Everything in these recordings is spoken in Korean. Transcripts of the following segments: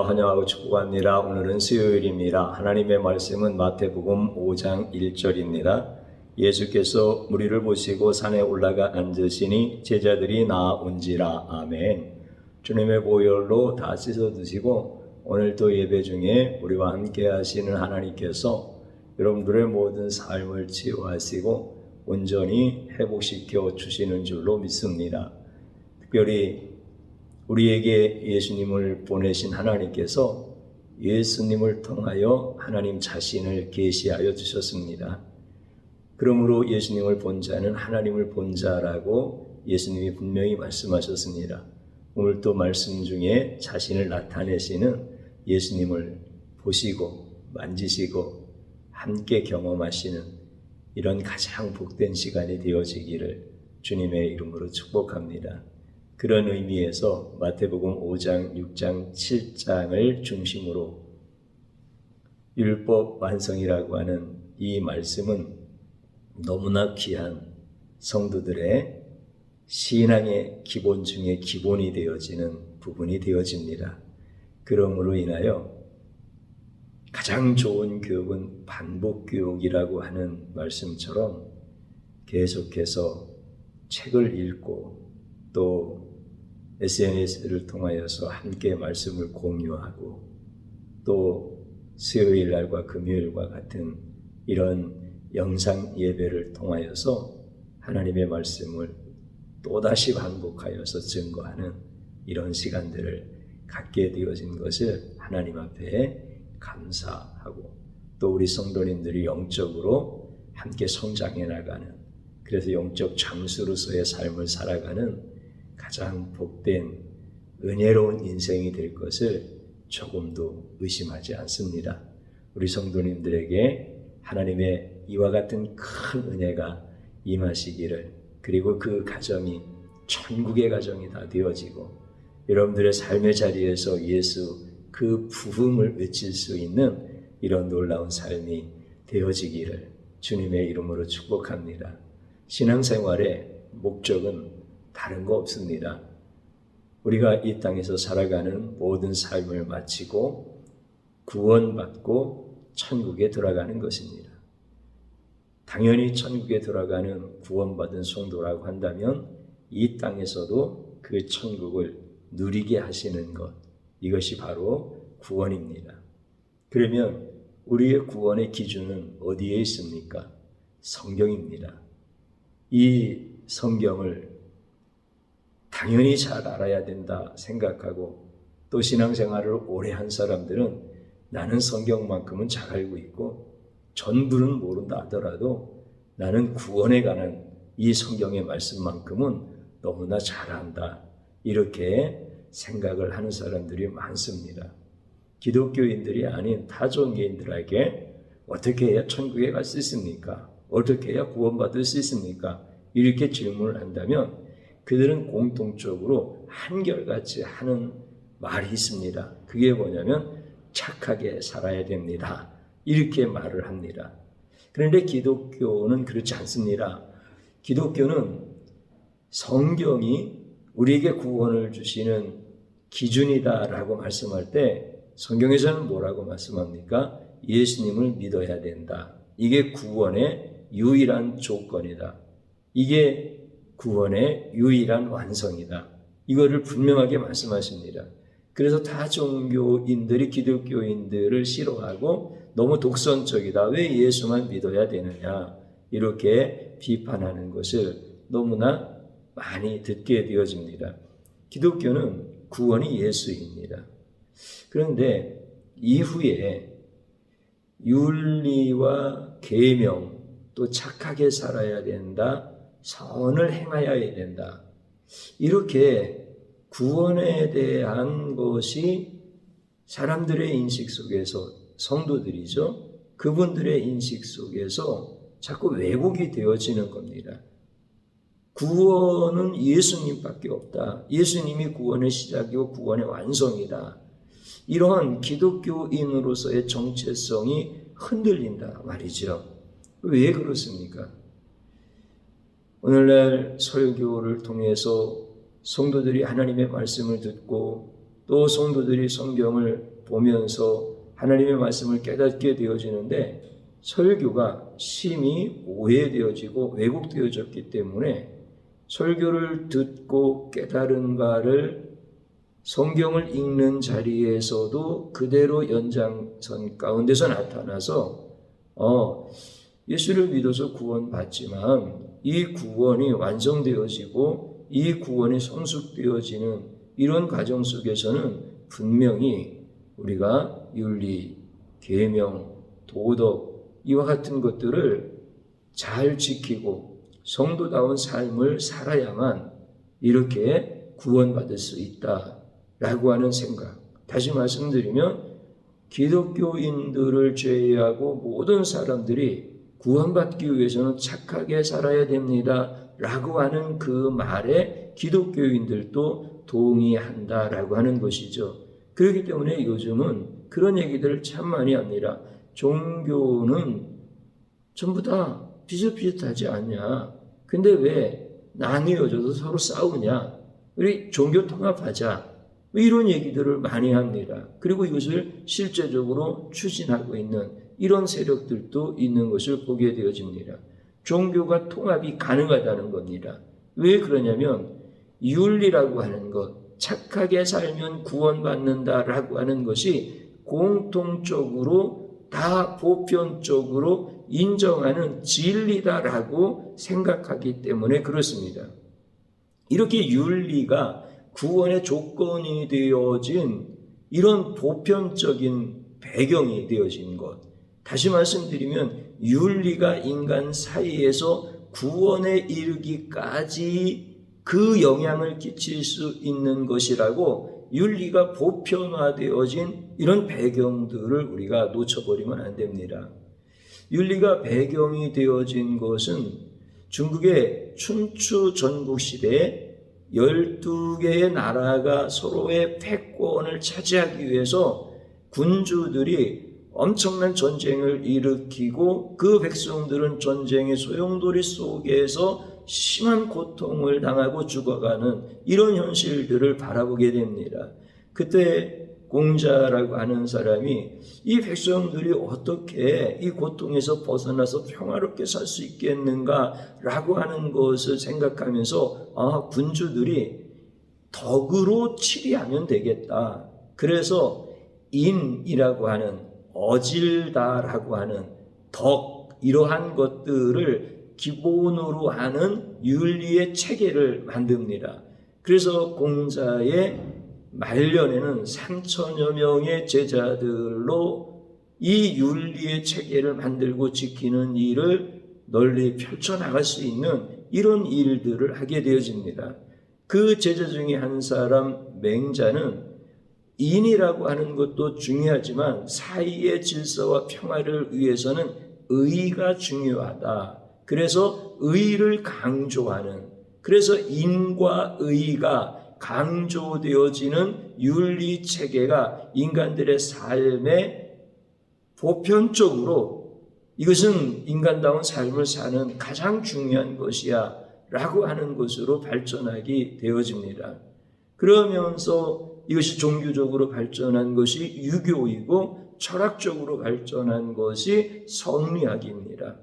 환영하고 축복합니다. 오늘은 수요일입니다. 하나님의 말씀은 마태복음 5장 1절입니다. 예수께서 무리를 보시고 산에 올라가 앉으시니 제자들이 나아온지라. 아멘. 주님의 보혈로 다 씻어 드시고 오늘도 예배 중에 우리와 함께 하시는 하나님께서 여러분들의 모든 삶을 치유하시고 온전히 회복시켜 주시는 줄로 믿습니다. 특별히 우리에게 예수님을 보내신 하나님께서 예수님을 통하여 하나님 자신을 계시하여 주셨습니다. 그러므로 예수님을 본 자는 하나님을 본 자라고 예수님이 분명히 말씀하셨습니다. 오늘 또 말씀 중에 자신을 나타내시는 예수님을 보시고 만지시고 함께 경험하시는 이런 가장 복된 시간이 되어지기를 주님의 이름으로 축복합니다. 그런 의미에서 마태복음 5장, 6장, 7장을 중심으로 율법 완성이라고 하는 이 말씀은 너무나 귀한 성도들의 신앙의 기본 중에 기본이 되어지는 부분이 되어집니다. 그러므로 인하여 가장 좋은 교육은 반복 교육이라고 하는 말씀처럼 계속해서 책을 읽고 또 SNS를 통하여서 함께 말씀을 공유하고 또 수요일 날과 금요일과 같은 이런 영상 예배를 통하여서 하나님의 말씀을 또다시 반복하여서 증거하는 이런 시간들을 갖게 되어진 것을 하나님 앞에 감사하고 또 우리 성도님들이 영적으로 함께 성장해 나가는, 그래서 영적 장수로서의 삶을 살아가는 가장 복된 은혜로운 인생이 될 것을 조금도 의심하지 않습니다. 우리 성도님들에게 하나님의 이와 같은 큰 은혜가 임하시기를, 그리고 그 가정이 천국의 가정이 다 되어지고 여러분들의 삶의 자리에서 예수 그 부흥을 외칠 수 있는 이런 놀라운 삶이 되어지기를 주님의 이름으로 축복합니다. 신앙생활의 목적은 다른 거 없습니다. 우리가 이 땅에서 살아가는 모든 삶을 마치고 구원받고 천국에 들어가는 것입니다. 당연히 천국에 들어가는 구원받은 성도라고 한다면 이 땅에서도 그 천국을 누리게 하시는 것, 이것이 바로 구원입니다. 그러면 우리의 구원의 기준은 어디에 있습니까? 성경입니다. 이 성경을 당연히 잘 알아야 된다 생각하고 또 신앙생활을 오래 한 사람들은 나는 성경만큼은 잘 알고 있고 전부는 모른다 하더라도 나는 구원에 관한 이 성경의 말씀만큼은 너무나 잘 안다, 이렇게 생각을 하는 사람들이 많습니다. 기독교인들이 아닌 타종교인들에게 어떻게 해야 천국에 갈 수 있습니까? 어떻게 해야 구원받을 수 있습니까? 이렇게 질문을 한다면 그들은 공통적으로 한결같이 하는 말이 있습니다. 그게 뭐냐면 착하게 살아야 됩니다, 이렇게 말을 합니다. 그런데 기독교는 그렇지 않습니다. 기독교는 성경이 우리에게 구원을 주시는 기준이다라고 말씀할 때 성경에서는 뭐라고 말씀합니까? 예수님을 믿어야 된다. 이게 구원의 유일한 조건이다. 이게 구원의 유일한 완성이다. 이거를 분명하게 말씀하십니다. 그래서 타 종교인들이 기독교인들을 싫어하고 너무 독선적이다, 왜 예수만 믿어야 되느냐, 이렇게 비판하는 것을 너무나 많이 듣게 되어집니다. 기독교는 구원이 예수입니다. 그런데 이후에 윤리와 계명, 또 착하게 살아야 된다, 선을 행하여야 된다, 이렇게 구원에 대한 것이 사람들의 인식 속에서, 성도들이죠, 그분들의 인식 속에서 자꾸 왜곡이 되어지는 겁니다. 구원은 예수님밖에 없다, 예수님이 구원의 시작이고 구원의 완성이다, 이러한 기독교인으로서의 정체성이 흔들린다 말이죠. 왜 그렇습니까? 오늘날 설교를 통해서 성도들이 하나님의 말씀을 듣고 또 성도들이 성경을 보면서 하나님의 말씀을 깨닫게 되어지는데 설교가 심히 오해되어지고 왜곡되어졌기 때문에 설교를 듣고 깨달은 바를 성경을 읽는 자리에서도 그대로 연장선 가운데서 나타나서 예수를 믿어서 구원받지만 이 구원이 완성되어지고 이 구원이 성숙되어지는 이런 과정 속에서는 분명히 우리가 윤리, 계명, 도덕 이와 같은 것들을 잘 지키고 성도다운 삶을 살아야만 이렇게 구원받을 수 있다라고 하는 생각. 다시 말씀드리면 기독교인들을 제외하고 모든 사람들이 구원받기 위해서는 착하게 살아야 됩니다 라고 하는 그 말에 기독교인들도 동의한다라고 하는 것이죠. 그렇기 때문에 요즘은 그런 얘기들을 참 많이 합니다. 종교는 전부 다 비슷비슷하지 않냐? 근데 왜 나뉘어져서 서로 싸우냐? 우리 종교 통합하자. 이런 얘기들을 많이 합니다. 그리고 이것을 실제적으로 추진하고 있는 이런 세력들도 있는 것을 보게 되어집니다. 종교가 통합이 가능하다는 겁니다. 왜 그러냐면 윤리라고 하는 것, 착하게 살면 구원받는다라고 하는 것이 공통적으로 다 보편적으로 인정하는 진리다라고 생각하기 때문에 그렇습니다. 이렇게 윤리가 구원의 조건이 되어진 이런 보편적인 배경이 되어진 것. 다시 말씀드리면 윤리가 인간 사이에서 구원에 이르기까지 그 영향을 끼칠 수 있는 것이라고 윤리가 보편화되어진 이런 배경들을 우리가 놓쳐버리면 안 됩니다. 윤리가 배경이 되어진 것은 중국의 춘추 전국시대에 12개의 나라가 서로의 패권을 차지하기 위해서 군주들이 엄청난 전쟁을 일으키고 그 백성들은 전쟁의 소용돌이 속에서 심한 고통을 당하고 죽어가는 이런 현실들을 바라보게 됩니다. 그때 공자라고 하는 사람이 이 백성들이 어떻게 이 고통에서 벗어나서 평화롭게 살 수 있겠는가라고 하는 것을 생각하면서 군주들이 덕으로 치리하면 되겠다. 그래서 인이라고 하는 어질다라고 하는 덕 이러한 것들을 기본으로 하는 윤리의 체계를 만듭니다. 그래서 공자의 말년에는 3천여 명의 제자들로 이 윤리의 체계를 만들고 지키는 일을 널리 펼쳐나갈 수 있는 이런 일들을 하게 되어집니다. 그 제자 중에 한 사람 맹자는 인이라고 하는 것도 중요하지만 사이의 질서와 평화를 위해서는 의가 중요하다. 그래서 의를 강조하는, 그래서 인과 의가 강조되어지는 윤리 체계가 인간들의 삶에 보편적으로 이것은 인간다운 삶을 사는 가장 중요한 것이야 라고 하는 것으로 발전하게 되어집니다. 그러면서 이것이 종교적으로 발전한 것이 유교이고 철학적으로 발전한 것이 성리학입니다.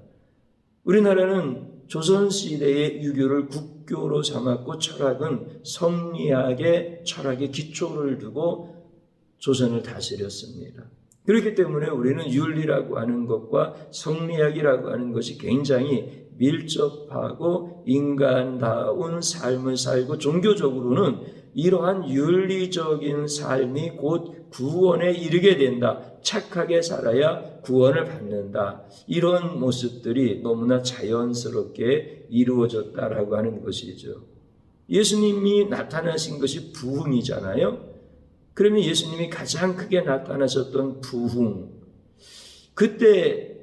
우리나라는 조선시대의 유교를 국교로 삼았고 철학은 성리학의 철학의 기초를 두고 조선을 다스렸습니다. 그렇기 때문에 우리는 윤리라고 하는 것과 성리학이라고 하는 것이 굉장히 밀접하고 인간다운 삶을 살고 종교적으로는 이러한 윤리적인 삶이 곧 구원에 이르게 된다. 착하게 살아야 구원을 받는다. 이런 모습들이 너무나 자연스럽게 이루어졌다라고 하는 것이죠. 예수님이 나타나신 것이 부흥이잖아요. 그러면 예수님이 가장 크게 나타나셨던 부흥. 그때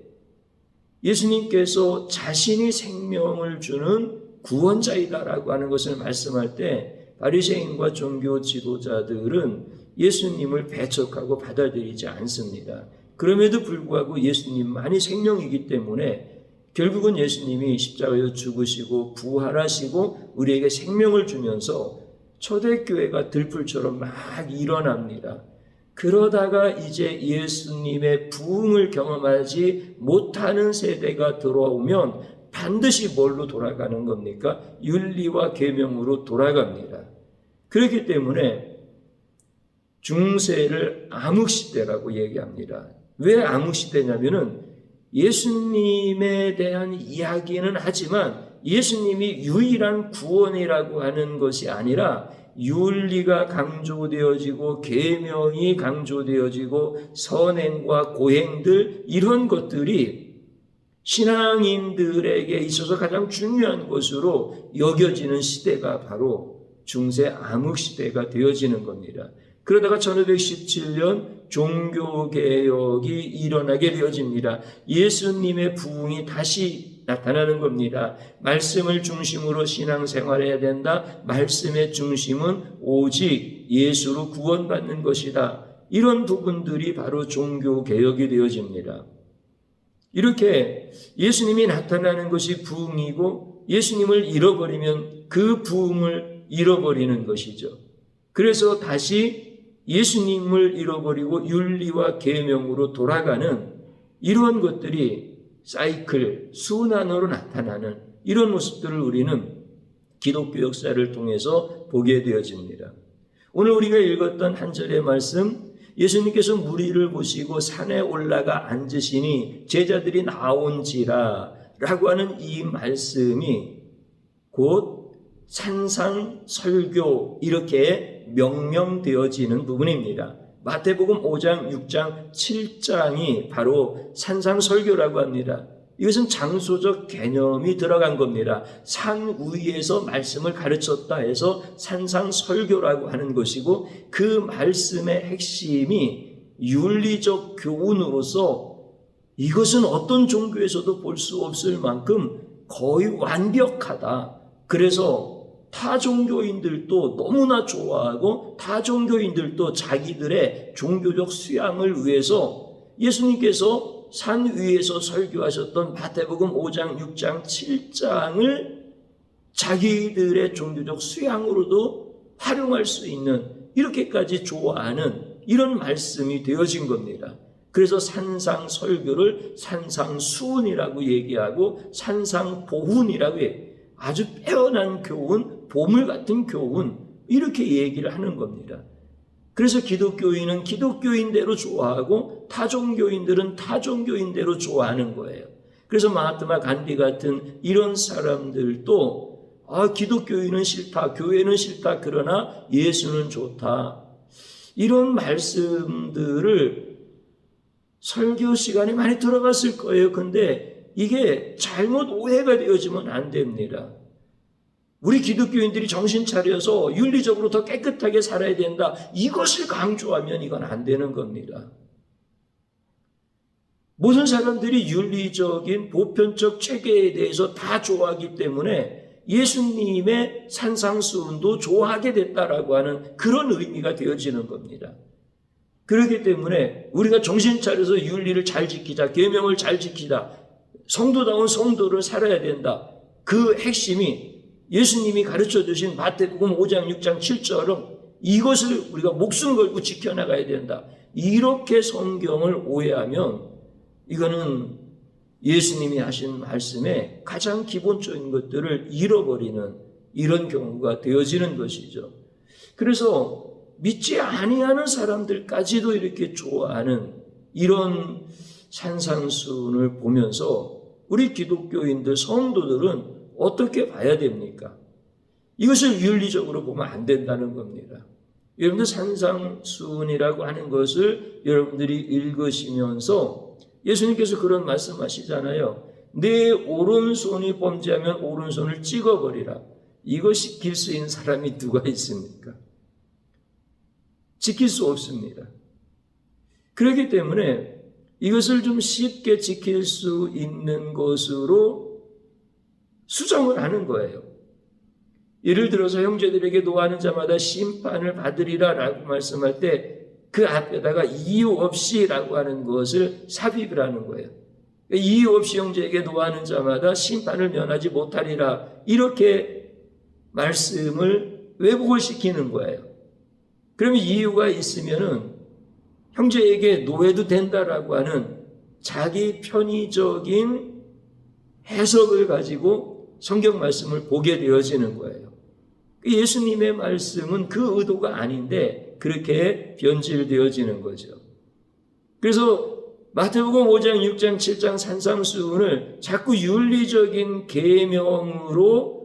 예수님께서 자신이 생명을 주는 구원자이다라고 하는 것을 말씀할 때 바리새인과 종교 지도자들은 예수님을 배척하고 받아들이지 않습니다. 그럼에도 불구하고 예수님만이 생명이기 때문에 결국은 예수님이 십자가에서 죽으시고 부활하시고 우리에게 생명을 주면서 초대교회가 들풀처럼 막 일어납니다. 그러다가 이제 예수님의 부흥을 경험하지 못하는 세대가 들어오면 반드시 뭘로 돌아가는 겁니까? 윤리와 계명으로 돌아갑니다. 그렇기 때문에 중세를 암흑시대라고 얘기합니다. 왜 암흑시대냐면은 예수님에 대한 이야기는 하지만 예수님이 유일한 구원이라고 하는 것이 아니라 윤리가 강조되어지고 계명이 강조되어지고 선행과 고행들 이런 것들이 신앙인들에게 있어서 가장 중요한 것으로 여겨지는 시대가 바로 중세 암흑시대가 되어지는 겁니다. 그러다가 1517년 종교개혁이 일어나게 되어집니다. 예수님의 부흥이 다시 나타나는 겁니다. 말씀을 중심으로 신앙생활해야 된다. 말씀의 중심은 오직 예수로 구원받는 것이다. 이런 부분들이 바로 종교개혁이 되어집니다. 이렇게 예수님이 나타나는 것이 부흥이고 예수님을 잃어버리면 그 부흥을 잃어버리는 것이죠. 그래서 다시 예수님을 잃어버리고 윤리와 계명으로 돌아가는 이러한 것들이 사이클, 순환으로 나타나는 이런 모습들을 우리는 기독교 역사를 통해서 보게 되어집니다. 오늘 우리가 읽었던 한 절의 말씀, 예수님께서 무리를 보시고 산에 올라가 앉으시니 제자들이 나온지라 라고 하는 이 말씀이 곧 산상설교 이렇게 명명되어지는 부분입니다. 마태복음 5장, 6장, 7장이 바로 산상설교라고 합니다. 이것은 장소적 개념이 들어간 겁니다. 산 위에서 말씀을 가르쳤다 해서 산상설교라고 하는 것이고 그 말씀의 핵심이 윤리적 교훈으로서 이것은 어떤 종교에서도 볼 수 없을 만큼 거의 완벽하다. 그래서 타종교인들도 너무나 좋아하고 타종교인들도 자기들의 종교적 수양을 위해서 예수님께서 산 위에서 설교하셨던 마태복음 5장, 6장, 7장을 자기들의 종교적 수양으로도 활용할 수 있는 이렇게까지 좋아하는 이런 말씀이 되어진 겁니다. 그래서 산상설교를 산상수훈이라고 얘기하고 산상보훈이라고 해요. 아주 빼어난 교훈, 보물 같은 교훈 이렇게 얘기를 하는 겁니다. 그래서 기독교인은 기독교인대로 좋아하고 타종교인들은 타종교인대로 좋아하는 거예요. 그래서 마하트마 간디 같은 이런 사람들도 기독교인은 싫다, 교회는 싫다, 그러나 예수는 좋다. 이런 말씀들을 설교 시간에 많이 들어갔을 거예요. 근데 이게 잘못 오해가 되어지면 안 됩니다. 우리 기독교인들이 정신 차려서 윤리적으로 더 깨끗하게 살아야 된다. 이것을 강조하면 이건 안 되는 겁니다. 모든 사람들이 윤리적인 보편적 체계에 대해서 다 좋아하기 때문에 예수님의 산상수훈도 좋아하게 됐다라고 하는 그런 의미가 되어지는 겁니다. 그렇기 때문에 우리가 정신 차려서 윤리를 잘 지키자, 계명을 잘 지키자, 성도다운 성도를 살아야 된다. 그 핵심이 예수님이 가르쳐 주신 마태복음 5장, 6장, 7절은 이것을 우리가 목숨 걸고 지켜나가야 된다. 이렇게 성경을 오해하면 이거는 예수님이 하신 말씀에 가장 기본적인 것들을 잃어버리는 이런 경우가 되어지는 것이죠. 그래서 믿지 아니하는 사람들까지도 이렇게 좋아하는 이런 산상수훈을 보면서 우리 기독교인들, 성도들은 어떻게 봐야 됩니까? 이것을 윤리적으로 보면 안 된다는 겁니다. 여러분들 산상수훈이라고 하는 것을 여러분들이 읽으시면서 예수님께서 그런 말씀하시잖아요. 내 오른손이 범죄하면 오른손을 찍어버리라. 이거 지킬 수 있는 사람이 누가 있습니까? 지킬 수 없습니다. 그렇기 때문에 이것을 좀 쉽게 지킬 수 있는 것으로 수정을 하는 거예요. 예를 들어서 형제들에게 노하는 자마다 심판을 받으리라 라고 말씀할 때 그 앞에다가 이유 없이 라고 하는 것을 삽입을 하는 거예요. 이유 없이 형제에게 노하는 자마다 심판을 면하지 못하리라 이렇게 말씀을 왜곡을 시키는 거예요. 그러면 이유가 있으면은 형제에게 노예도 된다라고 하는 자기 편의적인 해석을 가지고 성경 말씀을 보게 되어지는 거예요. 예수님의 말씀은 그 의도가 아닌데 그렇게 변질되어지는 거죠. 그래서 마태복음 5장, 6장, 7장 산상수훈을 자꾸 윤리적인 계명으로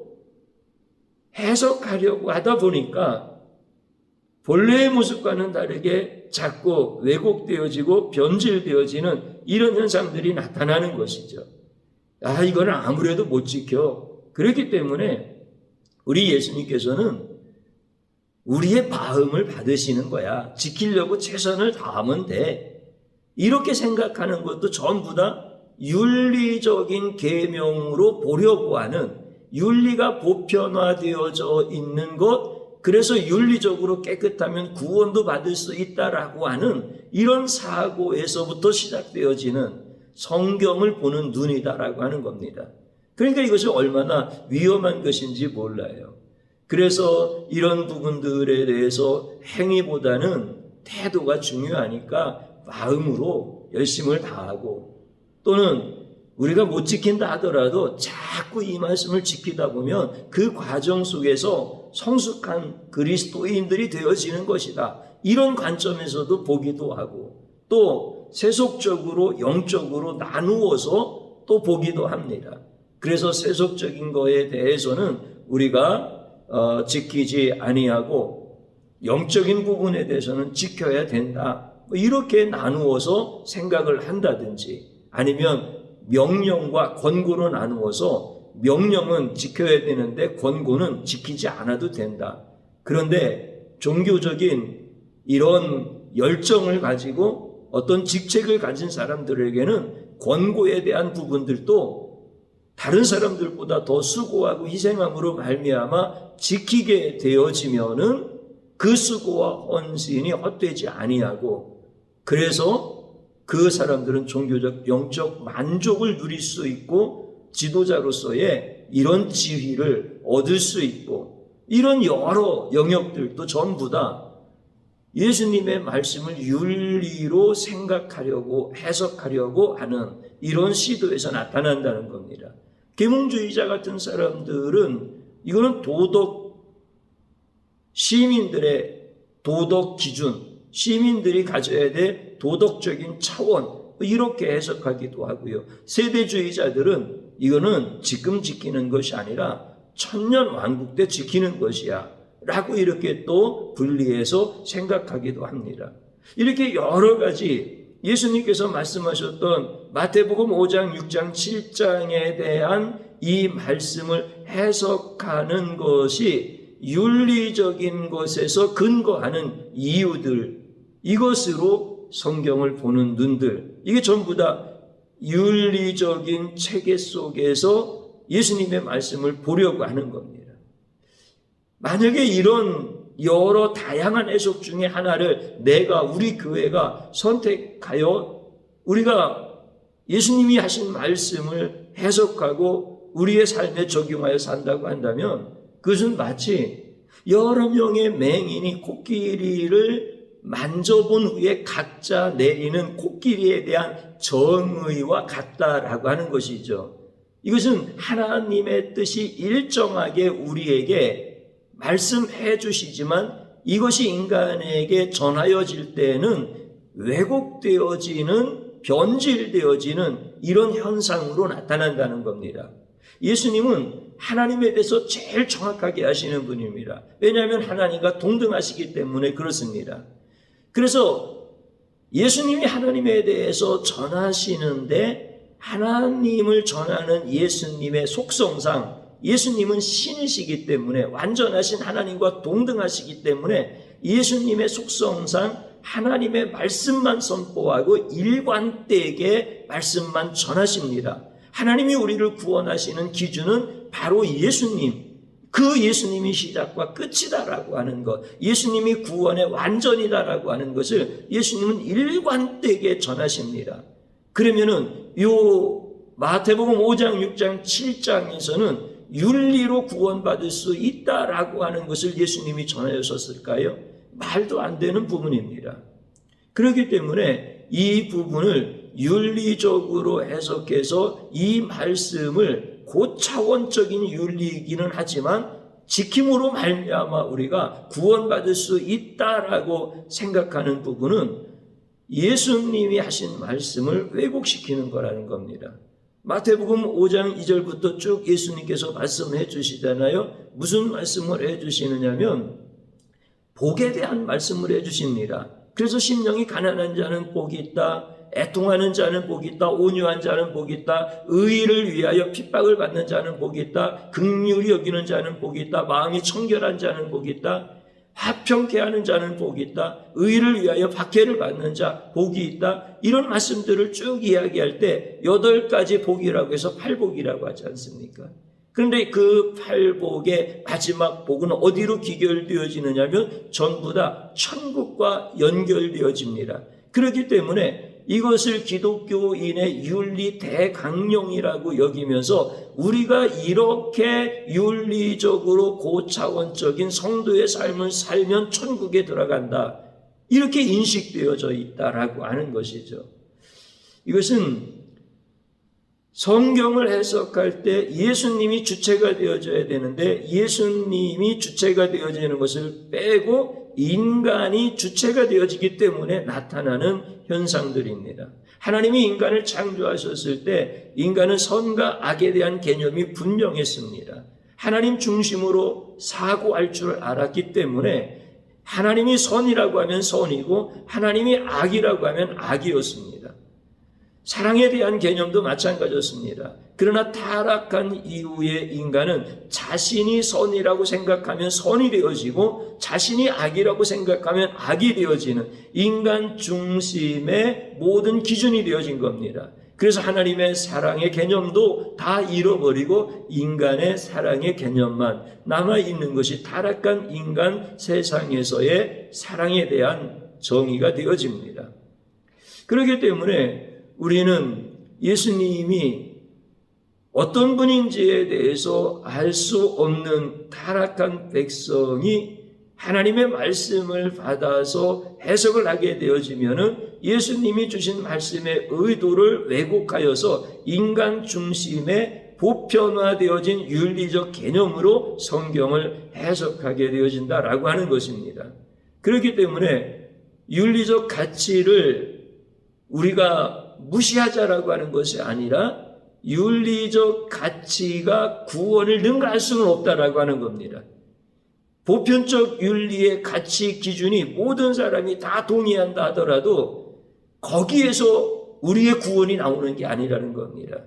해석하려고 하다 보니까 본래의 모습과는 다르게 자꾸 왜곡되어지고 변질되어지는 이런 현상들이 나타나는 것이죠. 이거는 아무래도 못 지켜. 그렇기 때문에 우리 예수님께서는 우리의 마음을 받으시는 거야. 지키려고 최선을 다하면 돼. 이렇게 생각하는 것도 전부 다 윤리적인 계명으로 보려고 하는, 윤리가 보편화되어져 있는 것, 그래서 윤리적으로 깨끗하면 구원도 받을 수 있다라고 하는 이런 사고에서부터 시작되어지는 성경을 보는 눈이다라고 하는 겁니다. 그러니까 이것이 얼마나 위험한 것인지 몰라요. 그래서 이런 부분들에 대해서 행위보다는 태도가 중요하니까 마음으로 열심을 다하고, 또는 우리가 못 지킨다 하더라도 자꾸 이 말씀을 지키다 보면 그 과정 속에서 성숙한 그리스도인들이 되어지는 것이다. 이런 관점에서도 보기도 하고, 또 세속적으로 영적으로 나누어서 또 보기도 합니다. 그래서 세속적인 거에 대해서는 우리가 지키지 아니하고 영적인 부분에 대해서는 지켜야 된다. 이렇게 나누어서 생각을 한다든지, 아니면 명령과 권고로 나누어서 명령은 지켜야 되는데 권고는 지키지 않아도 된다. 그런데 종교적인 이런 열정을 가지고 어떤 직책을 가진 사람들에게는 권고에 대한 부분들도 다른 사람들보다 더 수고하고 희생함으로 말미암아 지키게 되어지면은 그 수고와 헌신이 헛되지 아니하고, 그래서 그 사람들은 종교적 영적 만족을 누릴 수 있고 지도자로서의 이런 지위를 얻을 수 있고, 이런 여러 영역들도 전부 다 예수님의 말씀을 윤리로 생각하려고 해석하려고 하는 이런 시도에서 나타난다는 겁니다. 계몽주의자 같은 사람들은 이거는 시민들의 도덕 기준, 시민들이 가져야 될 도덕적인 차원, 이렇게 해석하기도 하고요. 세대주의자들은 이거는 지금 지키는 것이 아니라 천년 왕국 때 지키는 것이야 라고 이렇게 또 분리해서 생각하기도 합니다. 이렇게 여러 가지 예수님께서 말씀하셨던 마태복음 5장, 6장, 7장에 대한 이 말씀을 해석하는 것이 윤리적인 것에서 근거하는 이유들, 이것으로 성경을 보는 눈들, 이게 전부 다 윤리적인 체계 속에서 예수님의 말씀을 보려고 하는 겁니다. 만약에 이런 여러 다양한 해석 중에 하나를 우리 교회가 선택하여 우리가 예수님이 하신 말씀을 해석하고 우리의 삶에 적용하여 산다고 한다면, 그것은 마치 여러 명의 맹인이 코끼리를 만져본 후에 각자 내리는 코끼리에 대한 정의와 같다라고 하는 것이죠. 이것은 하나님의 뜻이 일정하게 우리에게 말씀해 주시지만 이것이 인간에게 전하여질 때는 왜곡되어지는, 변질되어지는 이런 현상으로 나타난다는 겁니다. 예수님은 하나님에 대해서 제일 정확하게 아시는 분입니다. 왜냐하면 하나님과 동등하시기 때문에 그렇습니다. 그래서 예수님이 하나님에 대해서 전하시는데, 하나님을 전하는 예수님의 속성상 예수님은 신이시기 때문에, 완전하신 하나님과 동등하시기 때문에 예수님의 속성상 하나님의 말씀만 선포하고 일관되게 말씀만 전하십니다. 하나님이 우리를 구원하시는 기준은 바로 예수님, 그 예수님이 시작과 끝이다라고 하는 것, 예수님이 구원의 완전이다라고 하는 것을 예수님은 일관되게 전하십니다. 그러면은 요 마태복음 5장, 6장, 7장에서는 윤리로 구원받을 수 있다라고 하는 것을 예수님이 전하셨을까요? 말도 안 되는 부분입니다. 그렇기 때문에 이 부분을 윤리적으로 해석해서 이 말씀을 고차원적인 윤리이기는 하지만 지킴으로 말미암아 우리가 구원받을 수 있다라고 생각하는 부분은 예수님이 하신 말씀을 왜곡시키는 거라는 겁니다. 마태복음 5장 2절부터 쭉 예수님께서 말씀해 주시잖아요. 무슨 말씀을 해 주시느냐면 복에 대한 말씀을 해 주십니다. 그래서 심령이 가난한 자는 복이 있다. 애통하는 자는 복이 있다. 온유한 자는 복이 있다. 의를 위하여 핍박을 받는 자는 복이 있다. 긍휼히 여기는 자는 복이 있다. 마음이 청결한 자는 복이 있다. 화평케 하는 자는 복이 있다. 의를 위하여 박해를 받는 자 복이 있다. 이런 말씀들을 쭉 이야기할 때 8가지 복이라고 해서 8복이라고 하지 않습니까? 그런데 그 8복의 마지막 복은 어디로 귀결되어지느냐면 전부 다 천국과 연결되어집니다. 그렇기 때문에 이것을 기독교인의 윤리 대강령이라고 여기면서 우리가 이렇게 윤리적으로 고차원적인 성도의 삶을 살면 천국에 들어간다. 이렇게 인식되어져 있다라고 하는 것이죠. 이것은 성경을 해석할 때 예수님이 주체가 되어져야 되는데 예수님이 주체가 되어지는 것을 빼고 인간이 주체가 되어지기 때문에 나타나는 현상들입니다. 하나님이 인간을 창조하셨을 때 인간은 선과 악에 대한 개념이 분명했습니다. 하나님 중심으로 사고할 줄 알았기 때문에 하나님이 선이라고 하면 선이고 하나님이 악이라고 하면 악이었습니다. 사랑에 대한 개념도 마찬가지였습니다. 그러나 타락한 이후에 인간은 자신이 선이라고 생각하면 선이 되어지고 자신이 악이라고 생각하면 악이 되어지는 인간 중심의 모든 기준이 되어진 겁니다. 그래서 하나님의 사랑의 개념도 다 잃어버리고 인간의 사랑의 개념만 남아있는 것이 타락한 인간 세상에서의 사랑에 대한 정의가 되어집니다. 그렇기 때문에 우리는 예수님이 어떤 분인지에 대해서 알 수 없는 타락한 백성이 하나님의 말씀을 받아서 해석을 하게 되어지면은 예수님이 주신 말씀의 의도를 왜곡하여서 인간 중심의 보편화되어진 윤리적 개념으로 성경을 해석하게 되어진다라고 하는 것입니다. 그렇기 때문에 윤리적 가치를 우리가 무시하자라고 하는 것이 아니라 윤리적 가치가 구원을 능가할 수는 없다라고 하는 겁니다. 보편적 윤리의 가치 기준이 모든 사람이 다 동의한다 하더라도 거기에서 우리의 구원이 나오는 게 아니라는 겁니다.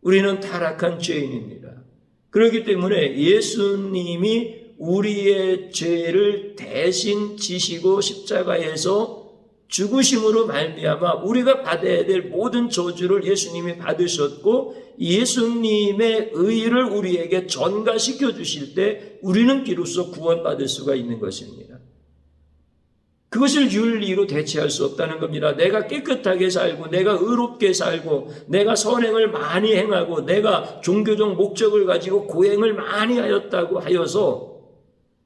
우리는 타락한 죄인입니다. 그렇기 때문에 예수님이 우리의 죄를 대신 지시고 십자가에서 죽으심으로 말미암아 우리가 받아야 될 모든 저주를 예수님이 받으셨고 예수님의 의를 우리에게 전가시켜 주실 때 우리는 비로소 구원받을 수가 있는 것입니다. 그것을 윤리로 대체할 수 없다는 겁니다. 내가 깨끗하게 살고 내가 의롭게 살고 내가 선행을 많이 행하고 내가 종교적 목적을 가지고 고행을 많이 하였다고 하여서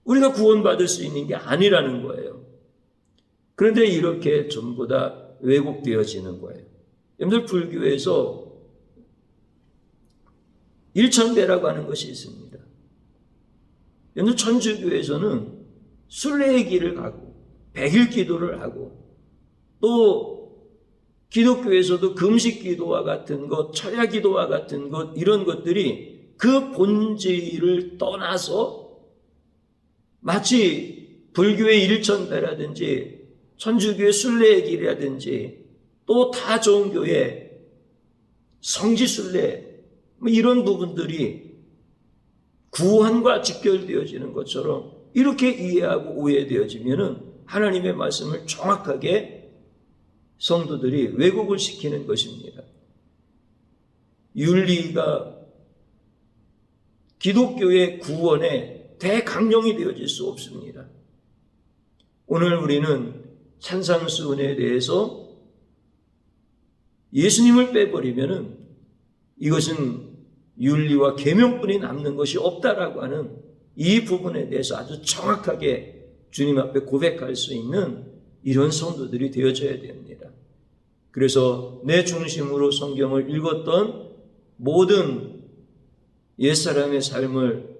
우리가 구원받을 수 있는 게 아니라는 거예요. 그런데 이렇게 전부 다 왜곡되어지는 거예요. 여러분들 불교에서 일천배라고 하는 것이 있습니다. 여러분들 천주교에서는 순례의 길을 가고 백일 기도를 하고 또 기독교에서도 금식 기도와 같은 것, 철야 기도와 같은 것 이런 것들이 그 본질을 떠나서 마치 불교의 일천배라든지 천주교의 순례의 길이라든지 또 타 종교의 성지순례 이런 부분들이 구원과 직결되어지는 것처럼 이렇게 이해하고 오해되어지면은 하나님의 말씀을 정확하게 성도들이 왜곡을 시키는 것입니다. 윤리가 기독교의 구원의 대강령이 되어질 수 없습니다. 오늘 우리는 산상수훈에 대해서 예수님을 빼버리면은 이것은 윤리와 계명뿐이 남는 것이 없다라고 하는 이 부분에 대해서 아주 정확하게 주님 앞에 고백할 수 있는 이런 성도들이 되어져야 됩니다. 그래서 내 중심으로 성경을 읽었던 모든 옛사람의 삶을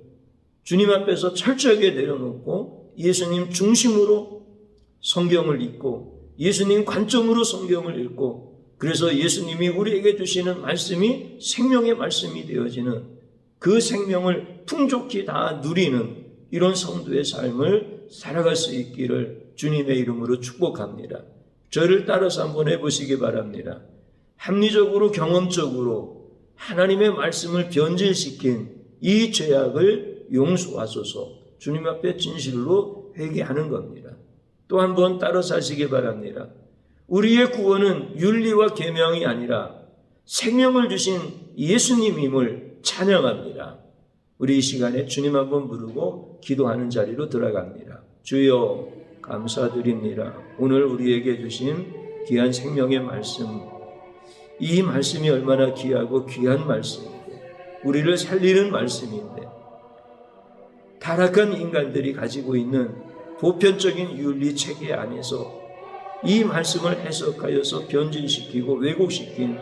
주님 앞에서 철저하게 내려놓고 예수님 중심으로 성경을 읽고 예수님 관점으로 성경을 읽고, 그래서 예수님이 우리에게 주시는 말씀이 생명의 말씀이 되어지는, 그 생명을 풍족히 다 누리는 이런 성도의 삶을 살아갈 수 있기를 주님의 이름으로 축복합니다. 저를 따라서 한번 해보시기 바랍니다. 합리적으로 경험적으로 하나님의 말씀을 변질시킨 이 죄악을 용서하소서, 주님 앞에 진실로 회개하는 겁니다. 또 한번 따라서 하시기 바랍니다. 우리의 구원은 윤리와 계명이 아니라 생명을 주신 예수님임을 찬양합니다. 우리 이 시간에 주님 한번 부르고 기도하는 자리로 들어갑니다. 주여 감사드립니다. 오늘 우리에게 주신 귀한 생명의 말씀, 이 말씀이 얼마나 귀하고 귀한 말씀인데, 우리를 살리는 말씀인데, 타락한 인간들이 가지고 있는 보편적인 윤리 체계 안에서 이 말씀을 해석하여서 변질시키고 왜곡시킨,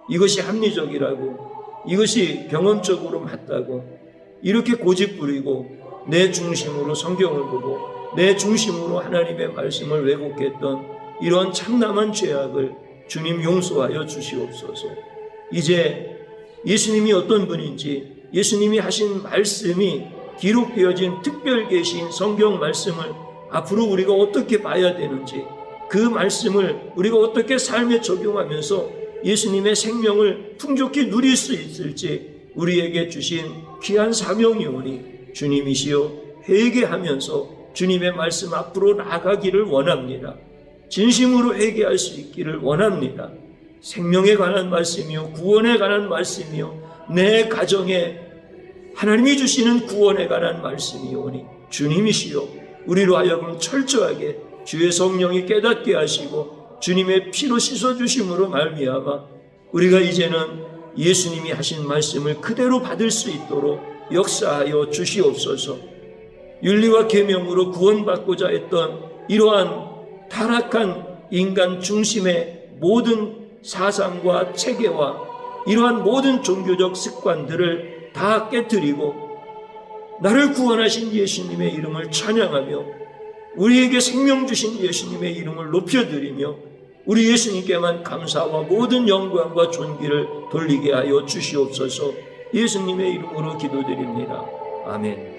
이것이 합리적이라고, 이것이 경험적으로 맞다고 이렇게 고집부리고 내 중심으로 성경을 보고 내 중심으로 하나님의 말씀을 왜곡했던 이런 참담한 죄악을 주님 용서하여 주시옵소서. 이제 예수님이 어떤 분인지, 예수님이 하신 말씀이 기록되어진 특별 계신 성경 말씀을 앞으로 우리가 어떻게 봐야 되는지, 그 말씀을 우리가 어떻게 삶에 적용하면서 예수님의 생명을 풍족히 누릴 수 있을지 우리에게 주신 귀한 사명이 오니 주님이시여 회개하면서 주님의 말씀 앞으로 나아가기를 원합니다. 진심으로 회개할 수 있기를 원합니다. 생명에 관한 말씀이요, 구원에 관한 말씀이요, 내 가정에 하나님이 주시는 구원에 관한 말씀이 오니 주님이시여 우리로 하여금 철저하게 주의 성령이 깨닫게 하시고 주님의 피로 씻어주심으로 말미암아 우리가 이제는 예수님이 하신 말씀을 그대로 받을 수 있도록 역사하여 주시옵소서. 윤리와 계명으로 구원받고자 했던 이러한 타락한 인간 중심의 모든 사상과 체계와 이러한 모든 종교적 습관들을 다 깨뜨리고 나를 구원하신 예수님의 이름을 찬양하며 우리에게 생명 주신 예수님의 이름을 높여드리며 우리 예수님께만 감사와 모든 영광과 존귀를 돌리게 하여 주시옵소서. 예수님의 이름으로 기도드립니다. 아멘.